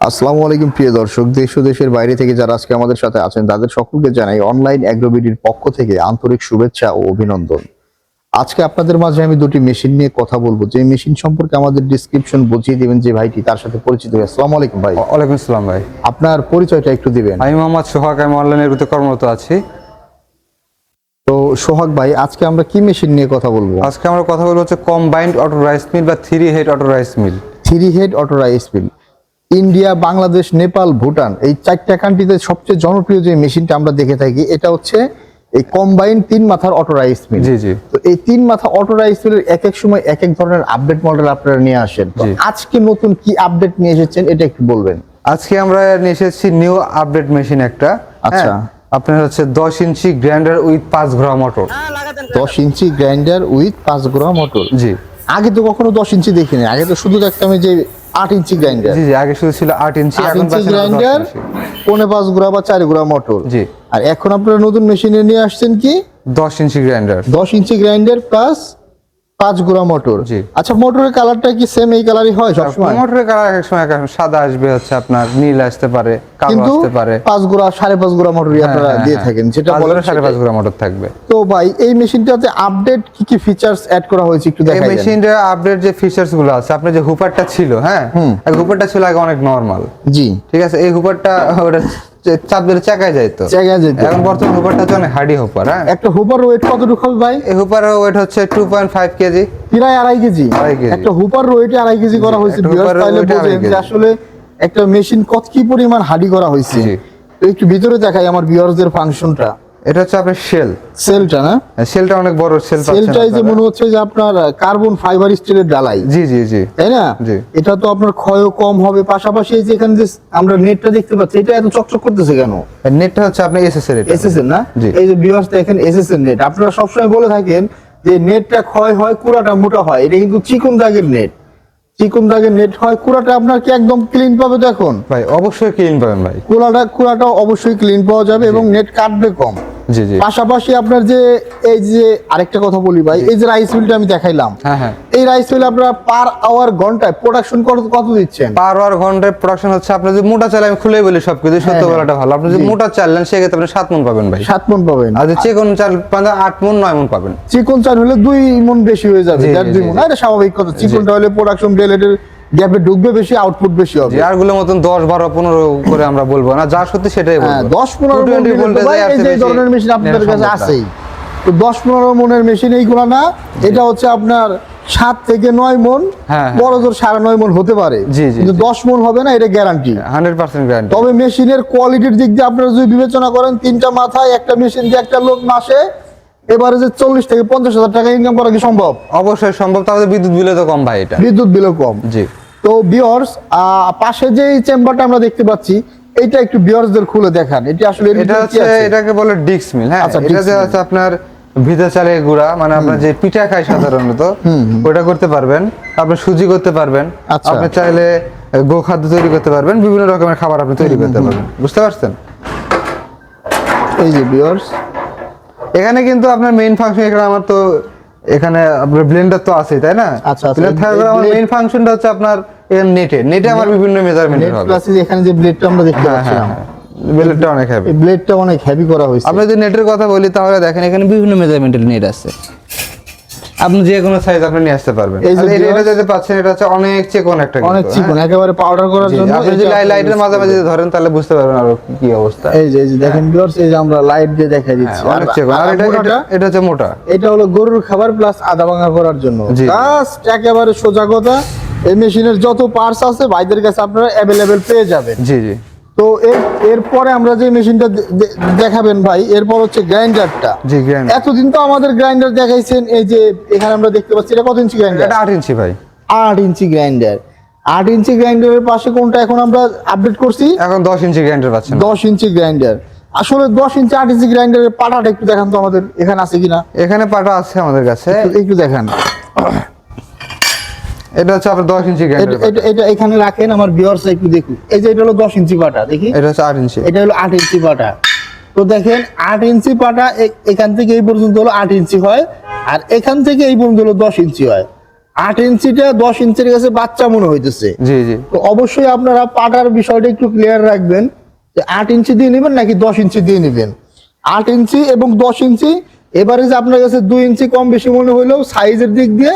আসসালামু আলাইকুম প্রিয় দর্শক, দেশ ও দেশের বাইরে থেকে যারা আজকে আমাদের সাথে আছেন তাদের সকলকে জানাই অনলাইন অ্যাগ্রোবিডির পক্ষ থেকে আন্তরিক শুভেচ্ছা ও অভিনন্দন। আজকে আপনাদের মাঝে আমি দুটি মেশিন নিয়ে কথা বলবো, যে মেশিন সম্পর্কে আমাদের ডিসক্রিপশন বুঝিয়ে দিবেন যে ভাইটি, তার সাথে পরিচিত হয়ে। আসসালামু আলাইকুম ভাই। ওয়ালাইকুম আসসালাম ভাই। আপনার পরিচয়টা একটু দিবেন। আমি মোহাম্মদ সোহাগ, আমি অনলাইনের ভিতরে কর্মরত আছি। তো সোহাগ ভাই, আজকে আমরা কি মেশিন নিয়ে কথা বলবো? আজকে আমরা কথা বলবো হচ্ছে কম্বাইন্ড অটো রাইস মিল বা 3 head auto rice mill. 3 head auto rice mill. India, Bangladesh, Nepal, Bhutan এই 4টা কান্ট্রিতে সবচেয়ে জনপ্রিয় যে মেশিনটা আমরা দেখে থাকি, এটা হচ্ছে এই কম্বাইন্ড 3 মাথার অটো রাইস মিল। জি জি। তো এই 3 মাথা অটো রাইস মিলের এক এক সময় এক এক ধরনের আপডেট মডেল আপনারা নিয়ে আসেন। তো আজকে নতুন কি আপডেট নিয়ে এসেছেন এটা একটু বলবেন। আজকে আমরা নিয়ে এসেছি নিউ আপডেট মেশিন একটা। আচ্ছা। আপনার হচ্ছে 10 ইঞ্চি গ্রাইন্ডার উইথ 5 ঘোড়া মোটর। 10 ইঞ্চি গ্রাইন্ডার উইথ 5 ঘোড়া মোটর। জি। আগে তো কখনো 10 ইঞ্চি দেখিনি, আগে তো শুধু দেখতাম যে 8 ইঞ্চি গ্রাইন্ডার। জি জি, আগে শুধু ছিল 8 ইঞ্চি, 8 এখন ইঞ্চি পাচ্ছেন গ্রাইন্ডার, 5 ঘোড়া বা 4 ঘোড়া মোটর। জি। আর এখন আপনারা নতুন মেশিনে নিয়ে আসছেন কি 10 inch grinder. 10 inch grinder plus 5 ঘোড়া মোটর। জি। আচ্ছা, মোটরের কালারটা কি সেম এই কালারই হয় সবসময়? মোটরের কালার এক সময় সাদা আসবে, হচ্ছে আপনার নীল আসতে পারে, কালো কিন্তু আসতে পারে। 5 ঘোড়া 5.5 ঘোড়া মোটরই আপনারা দিয়ে থাকেন, যেটা বলেন 5.5 ঘোড়া মোটর থাকবে। তো ভাই, এই মেশিনটাতে আপডেট কি কি ফিচারস অ্যাড করা হয়েছে একটু এই দেখাই দেন। মেশিনটার আপডেট যে ফিচারস গুলো আছে, আপনার যে হুপারটা ছিল, হ্যাঁ, এই হুপারটা ছিল আগে অনেক নরমাল। জি। ঠিক আছে, এই হুপারটা ওটা চাপ দিলে চাকায় যাইতো। জায়গা যেত। এখন বর্তমান হুপারটা হচ্ছে অনেক হার্ডি হুপার। হ্যাঁ, একটা হুপার ওয়েট কতটুকু হবে ভাই? এই হুপারের ওয়েট হচ্ছে 2.5 কেজি, প্রায় 2.5 কেজি। 2.5 কেজি। একটা হুপার ওয়েটে 2.5 কেজি করা হয়েছে। একটা ভিউয়ার্স হুপারের তাহলে weight 2.5 বোঝেন যে কেজি। আসলে একটা মেশিন কত কি পরিমাণ হার্ডি করা হয়েছে। জি। তো একটু ভিতরে দেখাই আমার ভিউয়ারদের ফাংশনটা। এটা হচ্ছে আপনার সেলটা না? সেলটা অনেক বড় সেল পাচ্ছেন সেলটাই যে আপনারা। মনে হচ্ছে যে আপনার কার্বন ফাইবার স্টিলের ডালাই। জি জি জি। তাই না? জি। এটা তো আপনার ক্ষয়ও কম হবে, পাশাপাশি এই যে এখানে যে আমরা নেটটা দেখতে পাচ্ছি, এটা এত চকচক করতেছে কেন? নেটটা হচ্ছে আপনার এসএসএর, এটা এসএসএন না? জি। এই যে ভিউয়ার্স দেখেন এসএসএন নেট। আপনারা সবসময় বলে থাকেন যে নেটটা ক্ষয় হয়, কুড়াটা মোটা হয়। এটা কিন্তু চিকন দাগের নেট। চিকন দাগের নেট হয়, কুড়াটা আপনার কি একদম ক্লিন পাবে তো এখন? ভাই অবশ্যই ক্লিন পাবেন ভাই। কুড়াটা অবশ্যই ক্লিন পাওয়া যাবে এবং নেট কাটবে কম। জি জি। পাশাপাশি আপনার যে এই যে আরেকটা কথা বলি ভাই, এই যে রাইস মিলটা আমি দেখাইলাম, হ্যাঁ হ্যাঁ। এই রাইস মিল আপনারা পার আওয়ার ঘন্টায় প্রোডাকশন কত দিচ্ছেন? পার আওয়ার ঘন্টায় প্রোডাকশন হচ্ছে, আপনার যদি মোটা চাল, আমি খুলে বলি সবকিছু, সত্য বলাটা ভালো। আপনি যদি মোটা চাল নেন সেক্ষেত্রে আপনি 7 মণ পাবেন ভাই। 7 মণ পাবেন। আর যদি চিকন চাল পান 8 মণ 9 মণ পাবেন। চিকন চাল হলে 2 মণ বেশি হয়ে যাবে, 2 মণ। এটা স্বাভাবিক কথা। চিকনটা হলে প্রোডাকশন রিলেটেড গ্যাপে ঢুকবে বেশি, আউটপুট বেশি হবে। আর গুলোর মতন 10 12 15 করে আমরা বলবো না, যা সত্যি সেটাই বলবো। 10-15 মণ এই ধরনের মেশিন আপনাদের কাছে আছেই। তো 10-15 মণের মেশিন এইগুলা না, এটা হচ্ছে আপনার 7 থেকে 9 মণ, বড় জোর 9.5 মণ হতে পারে, কিন্তু 10 মণ হবে না, এটা গ্যারান্টি, 100% গ্যারান্টি। তবে মেশিনের কোয়ালিটির দিক দিয়ে আপনারা যদি বিবেচনা করেন, 3টা মাথায় একটা মেশিন দিয়ে একটা লোক মাসে এবারে যে 40 থেকে 50,000 টাকা ইনকাম করা কি সম্ভব? অবশ্যই সম্ভব, তাহলে বিদ্যুৎ বিলও তো কম ভাই। এটা বিদ্যুৎ বিলও কম। জি। তো ভিউয়ার্স, পাশে যে চেম্বারটা আমরা দেখতে পাচ্ছি, এটা একটু ভিউয়ার্সদের খুলে দেখান। এটা আসলে এটা হচ্ছে, এটাকে বলে ডিক্স মিল। হ্যাঁ, এটা যে হচ্ছে আপনার ভিজা চালের গুঁড়া, মানে আমরা যে পিঠা খাই সাধারণত, ওটা করতে পারবেন। আপনি সুজি করতে পারবেন, আপনি চাইলে গোখাদ্য তৈরি করতে পারবেন, বিভিন্ন রকমের খাবার আপনি তৈরি করতে পারবেন। বুঝতে পারছেন? এই যে ভিউয়ার্স, এখানে কিন্তু আপনার মেইন ফাংশন, এখানে আমার তো এখানে আপনার ব্লেন্ডার তো আছে, তাই না? আচ্ছা। ব্লেন্ডার থাকার আমার মেইন ফাংশনটা হচ্ছে আপনার এখানে নেটে আমার বিভিন্ন মেজারমেন্ট হবে। প্লাস এখানে যে ব্লেডটা আমরা দেখতে পাচ্ছি, ব্লেডটা অনেক হেভি। এই ব্লেডটা অনেক হেভি করা হয়েছে। আমরা যদি নেটের কথা বলি তাহলে দেখেন এখানে বিভিন্ন মেজারমেন্টের নেট আছে, আপনি যে কোনো সাইজ আপনি নিয়ে আসতে পারবেন। আর এটা যেটা পাচ্ছেন, এটা হচ্ছে অনেক চিকন একটা, অনেক চিকন, একেবারে পাউডার করার জন্য। আপনি যদি লাইটের মাঝামাঝি ধরেন তাহলে বুঝতে পারবেন আর কি অবস্থা। এই যে দেখেন ভিউয়ার্স, এই যে আমরা লাইট দিয়ে দেখাই দিচ্ছি, অনেক চিকন। আর এটা হচ্ছে মোটা, এটা হলো গরুর খাবার প্লাস আদা ভাঙা করার জন্য। জাস্ট একেবারে সোজা কথা, এই মেশিনের যত পার্টস আছে ভাইদের কাছে আপনারা अवेलेबल পেয়ে যাবেন। জি জি। তো এরপরে আমরা যে মেশিনটা দেখাবেন ভাই, এরপর হচ্ছে গ্রাইন্ডারটা। জি, গ্রাইন্ডার। এতদিন তো আমাদের গ্রাইন্ডার দেখাইছেন, এই যে এখানে আমরা দেখতে পাচ্ছি, এটা কত ইঞ্চি গ্রাইন্ডার? এটা 8 ইঞ্চি ভাই। 8 ইঞ্চি গ্রাইন্ডার। 8 ইঞ্চি গ্রাইন্ডারের পাশে কোনটা এখন আমরা আপডেট করছি? এখন 10 ইঞ্চি গ্রাইন্ডার পাচ্ছেন। 10 ইঞ্চি গ্রাইন্ডার। আসলে 10 ইঞ্চি 8 ইঞ্চি গ্রাইন্ডারের পাটাটা একটু দেখান তো আমাদের, এখানে আছে কিনা? এখানে পাটা আছে আমাদের কাছে, একটু দেখান। এটা হচ্ছে আপনার 10 ইঞ্চি গ্রাইন্ডার। এটা এখানে রাখেন, আমার ভিউয়ার্স একটু দেখুন। এই যে এটা হলো 10 ইঞ্চি পাটা, দেখি। এটা হচ্ছে 8 ইঞ্চি। এটা হলো 8 ইঞ্চি পাটা। তো দেখেন 8 ইঞ্চি পাটা এখান থেকে এই পর্যন্ত হলো 8 ইঞ্চি হয়, আর এখান থেকে এই পর্যন্ত হলো 10 ইঞ্চি হয়। 8 ইঞ্চিটা 10 ইঞ্চির কাছে বাচ্চা মনে হইতেছে। জি জি। তো অবশ্যই আপনারা পাটার বিষয়টা একটু ক্লিয়ার রাখবেন যে 8 ইঞ্চি দিয়ে নেবেন নাকি 10 ইঞ্চি দিয়ে নেবেন। 8 ইঞ্চি এবং 10 ইঞ্চি এবারে যে আপনার কাছে 2 ইঞ্চি কম বেশি মনে হইলেও সাইজের দিক দিয়ে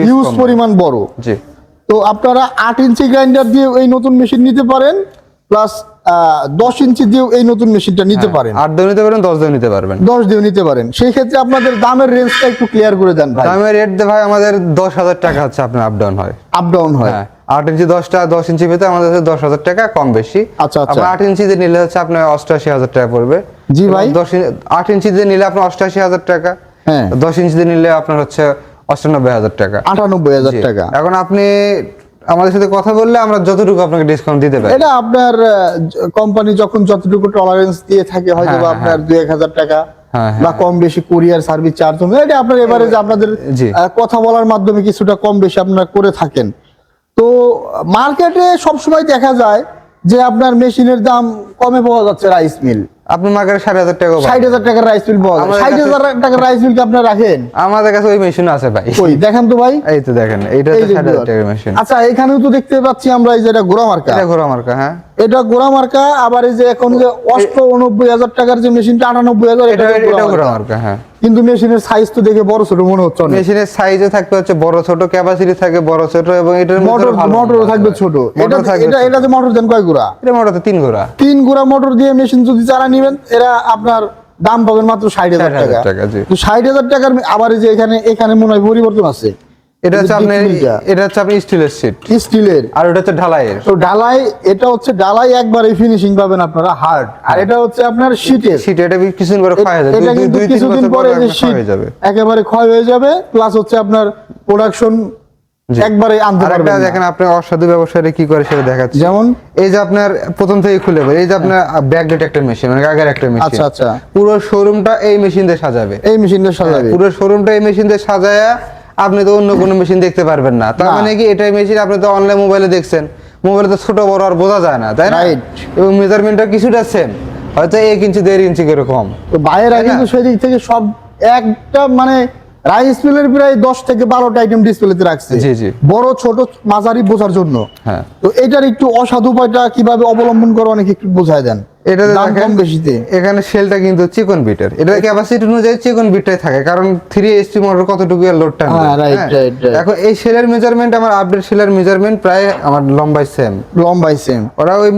হিউজ পরিমাণ বড়। জি। তো আপনারা 8 ইঞ্চি গ্রাইন্ডার দিয়ে এই নতুন মেশিন নিতে পারেন, প্লাস 10 ইঞ্চি দিয়ে এই নতুন মেশিনটা নিতে পারেন। 8 দিয়ে নিতে পারেন, 10 দিয়ে নিতে পারবেন। 10 দিয়ে নিতে পারেন। সেই ক্ষেত্রে আপনাদের দামের রেঞ্জটা একটু ক্লিয়ার করে দেন ভাই। দামের রেট ভাই আমাদের 10,000 টাকা হচ্ছে আপনার আপ ডাউন হয়। আপ ডাউন হয়। 8 ইঞ্চি 10 ইঞ্চি পেতে আমাদের 10,000 টাকা কম বেশি। আচ্ছা আচ্ছা। আপনার 8 ইঞ্চি দিয়ে নিলে হচ্ছে আপনার 88,000 টাকা পড়বে। জি ভাই। 8 ইঞ্চি দিয়ে নিলে আপনার 88,000 টাকা। হ্যাঁ। 10 ইঞ্চি দিয়ে নিলে আপনার হচ্ছে 98,000 টাকা। 98,000 টাকা। এখন আপনি আমাদের সাথে কথা বললে আমরা যতটুকু আপনাকে ডিসকাউন্ট দিতে পারি। এটা আপনার কোম্পানি যখন যতটুকু টলারেন্স দিয়ে থাকে হয়তো বা আপনার 2-1,000 টাকা বা কম বেশি কুরিয়ার সার্ভিস চার্জ হবে, এটা আপনার এভারেজ আপনাদের কথা বলার মাধ্যমে কিছুটা কম বেশি আপনারা করে থাকেন। তো মার্কেটে সবসময় দেখা যায় যে আপনার মেশিনের দাম কমে পাওয়া যাচ্ছে রাইস মিল। আপনি মার্কেটে 60,000 টাকা 60,000 টাকার রাইস মিল পাওয়া যায়। 60,000 টাকার রাইস মিল কি আপনারা রাখেন? আমাদের কাছে ওই মেশিন আছে ভাই। ওই দেখেন তো ভাই, এই তো দেখেন, এইটা তো 60,000 টাকার মেশিন। আচ্ছা, এখানেও তো দেখতে পাচ্ছি আমরা এই যে এটা গোড়া মার্কা। এটা গোড়া মার্কা। হ্যাঁ, এটা গোড়া মার্কা। আবার এই যে এখন যে 89,000 টাকার যে মেশিনটা 98,000, এটা গোড়া মার্কা। হ্যাঁ, কিন্তু মেশিনের সাইজ তো দেখে বড় ছোট মনে হচ্ছে। মেশিনের সাইজে থাকতে হচ্ছে বড় ছোট, ক্যাপাসিটি থাকে বড় ছোট, এবং এটার মোটর থাকবে ছোট। এটাতে মোটর দেন কয় গোড়া? এটা মোটরতে 3 গোড়া। 3 গোড়া মোটর দিয়ে মেশিন যদি চালা নেবেন, এরা আপনার দাম পাবেন মাত্র 60,000 টাকা। তো 60,000 টাকার আবার এই যে এখানে মনে হয় পরিবর্তন আছে। এটা হচ্ছে আপনি স্টিলের শীট, স্টিলের। আর এটা হচ্ছে ঢালাইয়ের। তো ঢালাই, এটা হচ্ছে ঢালাই একবারে ফিনিশিং পাবেন আপনারা হার্ড, আর এটা হচ্ছে আপনার শীটের। এটা কিছুদিন পরে ক্ষয় হয়ে যাবে। এটা কিন্তু কিছুদিন পরে যে শীট একেবারে ক্ষয় হয়ে যাবে, প্লাস হচ্ছে আপনার প্রোডাকশন একবারে আনতে পারবেন না। দেখেন আপনি অসাধু ব্যবসায়ীরা কি করে সেটা দেখাচ্ছি। যেমন এই যে আপনার প্রথম থেকে খুলে বলে, এই যে আপনার ব্যাকডেট একটা মেশিন, মানে আগের একটা মেশিন। আচ্ছা আচ্ছা। পুরো শোরুমটা এই মেশিন দিয়ে সাজাবে। এই মেশিন দিয়ে সাজাবে। পুরো শোরুমটা এই মেশিন দিয়ে সাজায়া আপনি তো অন্য কোনো মেশিন দেখতে পারবেন না। তার মানে কি এটাই মেশিন আপনি তো অনলাইন মোবাইলে দেখছেন, মোবাইলে তো ছোট বড় আর বোঝা যায় না, তাই না? এবং মেজারমেন্টটা কিছুটা সেম, হয়তো 1 ইঞ্চি 1.5 ইঞ্চি করে কম। তো বাইরে কিন্তু সেই দিক থেকে সব একটা মানে রাইস মিলের প্রায় 10 থেকে 12টা আইটেম ডিসপ্লেতে রাখছে। জি জি। বড় ছোট মাঝারি বোঝার জন্য। হ্যাঁ। তো এটার একটু অসাধু উপায়টা কিভাবে অবলম্বন করে অনেকে একটু বোঝায় দেন। এটা দাম কম বেশিতে এখানে সেলটা কিন্তু চিকন বিটের, এটা ক্যাপাসিটি অনুযায়ী চিকন বিটটাই থাকে, কারণ 3 HP মোটর কতটুকু লোড টানবে। হ্যাঁ, রাইট। এখন এই সেলের মেজারমেন্ট, আমার আপডেট সেলের মেজারমেন্ট প্রায় আমার লম্বাই সেম। ওরা ওই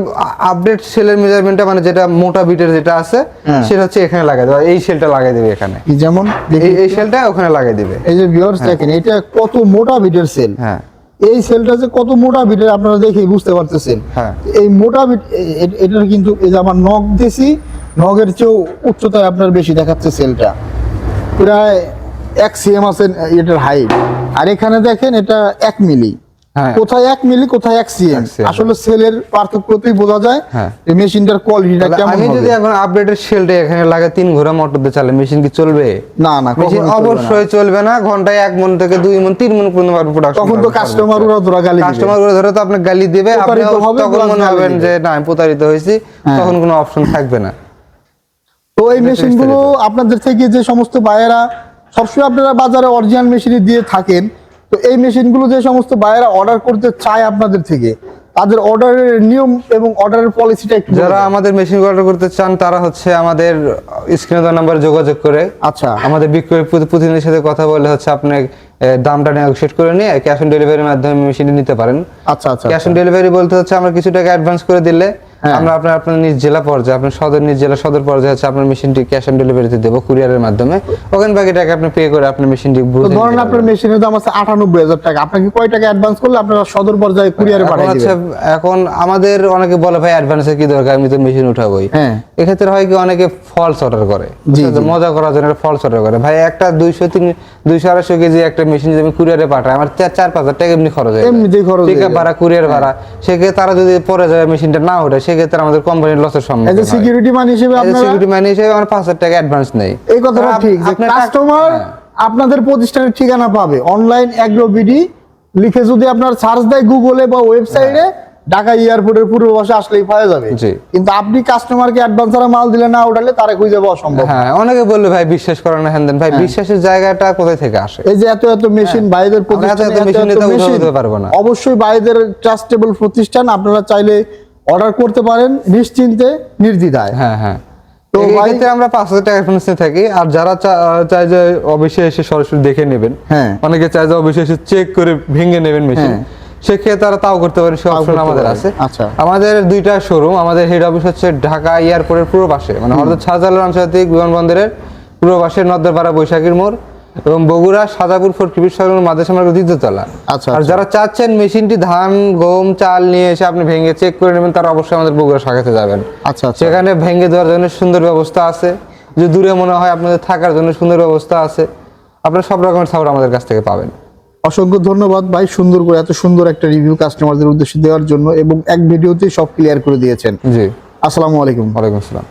আপডেট সেলের মেজারমেন্টটা মানে যেটা মোটা বিটের যেটা আছে সেটা হচ্ছে এখানে লাগাই দেবে, এই সেলটা লাগাই দেবে এখানে। যেমন এই সেলটা ওখানে লাগাই দিবে। এই যে ভিউয়ার্স দেখেন, এটা কত মোটা বিটের সেল। হ্যাঁ, এই সেলটা যে কত মোটা বিটের আপনারা দেখেই বুঝতে পারতেছেন। হ্যাঁ, এই মোটা বিট এটার কিন্তু এই যে আমার নখ দিছি, নখের চেয়েও উচ্চতায় আপনার বেশি দেখাচ্ছে সেলটা, প্রায় 1 cm আছে এটার হাইট। আর এখানে দেখেন এটা 1 মিলি। কোথায় 1 মিলি কোথায় 1 cm, আসলে সেলের পার্থক্যতেই বোঝা যায় এই মেশিনটার কোয়ালিটিটা কেমন হবে। আমি যদি এখন আপডেটের সেলটা এখানে লাগা 3 ঘোড়া মোটর দিয়ে চালালে মেশিন কি চলবে? না না, মেশিন অবশ্যই চলবে না। ঘন্টায় 1 মণ থেকে 2 মণ 3 মণ পর্যন্ত প্রোডাকশন। তখন তো কাস্টমার ওরা গালি দিবে। কাস্টমার ওরা ধরে তো আপনি গালি দিবে, আপনি তখন মনে হবেন যে না আমি প্রতারিত হইছি, তখন কোনো অপশন থাকবে না। তো এই মেশিনগুলো আপনাদের থেকে যে সমস্ত বায়ারা সবসময় আপনারা বাজারে অরিজিনাল মেশিন দিয়ে থাকেন, তো এই মেশিনগুলো যে সমস্ত বায়ারা অর্ডার করতে চায় আপনাদের থেকে, তাদের অর্ডারের নিয়ম এবং অর্ডারের পলিসিটা একটু যারা আমাদের মেশিন অর্ডার করতে চান তারা হচ্ছে আমাদের স্ক্রিনে দেওয়া নাম্বারে যোগাযোগ করে, আচ্ছা, আমাদের বিক্রয় প্রতিনিধির সাথে কথা বলে হচ্ছে আপনি দামটা নেগোশিয়েট করে নিয়ে ক্যাশ অন ডেলিভারির মাধ্যমে মেশিনটি নিতে পারেন। আচ্ছা আচ্ছা। ক্যাশ অন ডেলিভারি বলতে হচ্ছে আমরা কিছু টাকা অ্যাডভান্স করে দিলে আমরা আপনার নিজ জেলা পর্যায়ে, আপনার নিজ জেলা সদর পর্যায়ে হচ্ছে আপনার মেশিনটি ক্যাশ অন ডেলিভারিতে দেবো কুরিয়ারের মাধ্যমে। ওখানে বাকি টাকা আপনি পে করে আপনার মেশিনটি ধরেন আপনার মেশিনের দাম আছে 98,000 টাকা, আপনাকে কয় টাকা অ্যাডভান্স করলে আপনারা সদর পর্যায়ে কুরিয়ারে পাঠিয়ে দিবেন? এখন আমাদের অনেকে বলে ভাই অ্যাডভান্সের কি দরকার, আমি তো মেশিন উঠাবোই। এক্ষেত্রে হয় কি অনেকে ফলস অর্ডার করে, মজা করার জন্য ফলস অর্ডার করে। ভাই একটা 200-250 কেজি একটা মেশিন যদি আমি কুরিয়ারে পাঠাই, আমার 4-5 টাকা এমনি খরচ হয়, পিকআপ ভাড়া, কুরিয়ার ভাড়া। সেক্ষেত্রে তারা যদি পরে যায় মেশিনটা না ওঠে, সেক্ষেত্রে আমাদের কোম্পানির লসের সম্মুখীন হয়। সিকিউরিটি মানি হিসেবে আমার 5,000 টাকা অ্যাডভান্স নেই। এই কথাটা ঠিক যে কাস্টমার আপনাদের প্রতিষ্ঠানের ঠিকানা পাবে অনলাইন অ্যাগ্রো বিডি লিখে যদি আপনার সার্চ দেয় গুগলে বা ওয়েবসাইটে, ঢাকা এয়ারপোর্টের পূর্ব পাশে আসলেই পাওয়া যাবে। জি। কিন্তু আপনি কাস্টমারকে অ্যাডভান্স ছাড়া মাল দিলে না উঠালে তারা খুঁজে যাওয়া অসম্ভব। হ্যাঁ, অনেকে বললে ভাই বিশ্বাস করে না, হ্যান দেন ভাই, বিশ্বাসের জায়গাটা কোথায় থেকে আসে? এই যে এত এত মেশিন ভাইদের প্রতিষ্ঠান, অবশ্যই ভাইদের ট্রাস্টেবল প্রতিষ্ঠান, আপনারা চাইলে অর্ডার করতে পারেন নিশ্চিন্তে নির্দ্বিধায়। হ্যাঁ হ্যাঁ। তো এই ভাই ক্ষেত্রে আমরা 5,000 টাকা অ্যাডভান্স নিয়ে থাকি। আর যারা চায় যে অবশ্যই এসে সরাসরি দেখে নেবেন, হ্যাঁ, অনেকে চায় যে অবশ্যই এসে চেক করে ভেঙে নেবেন মেশিন, সেক্ষেত্রে তারা তাও করতে পারে, সে অপশন আমাদের আছে। আচ্ছা, আমাদের দুইটা শোরুম, আমাদের হেড অফিস হচ্ছে ঢাকা এয়ারপোর্টের পূর্ব পাশে, মানে হযরত শাহজালাল আন্তর্জাতিক বিমানবন্দরের পূর্ব পাশে নদ্দরপাড়া বৈশাখীর মোড়, এবং বগুড়া সাজাপুর ফোর্টকিবির শোরুম মাদ্রাসা মার্কেট দ্বিতীয়তলা। আচ্ছা। আর যারা চাচ্ছেন মেশিনটি ধান গম চাল নিয়ে এসে আপনি ভেঙে চেক করে নেবেন, তারা অবশ্যই আমাদের বগুড়া শাখাতে যাবেন। আচ্ছা, সেখানে ভেঙে দেওয়ার জন্য সুন্দর ব্যবস্থা আছে, যে দূরে মনে হয় আপনাদের থাকার জন্য সুন্দর ব্যবস্থা আছে, আপনারা সব রকমের সাপোর্ট আমাদের কাছ থেকে পাবেন। অসংখ্য ধন্যবাদ ভাই, সুন্দর করে এত সুন্দর একটা রিভিউ কাস্টমারদের উদ্দেশ্যে দেওয়ার জন্য, এবং এক ভিডিওতে সব ক্লিয়ার করে দিয়েছেন। জি, আসসালামু আলাইকুম। ওয়ালাইকুম আসসালাম।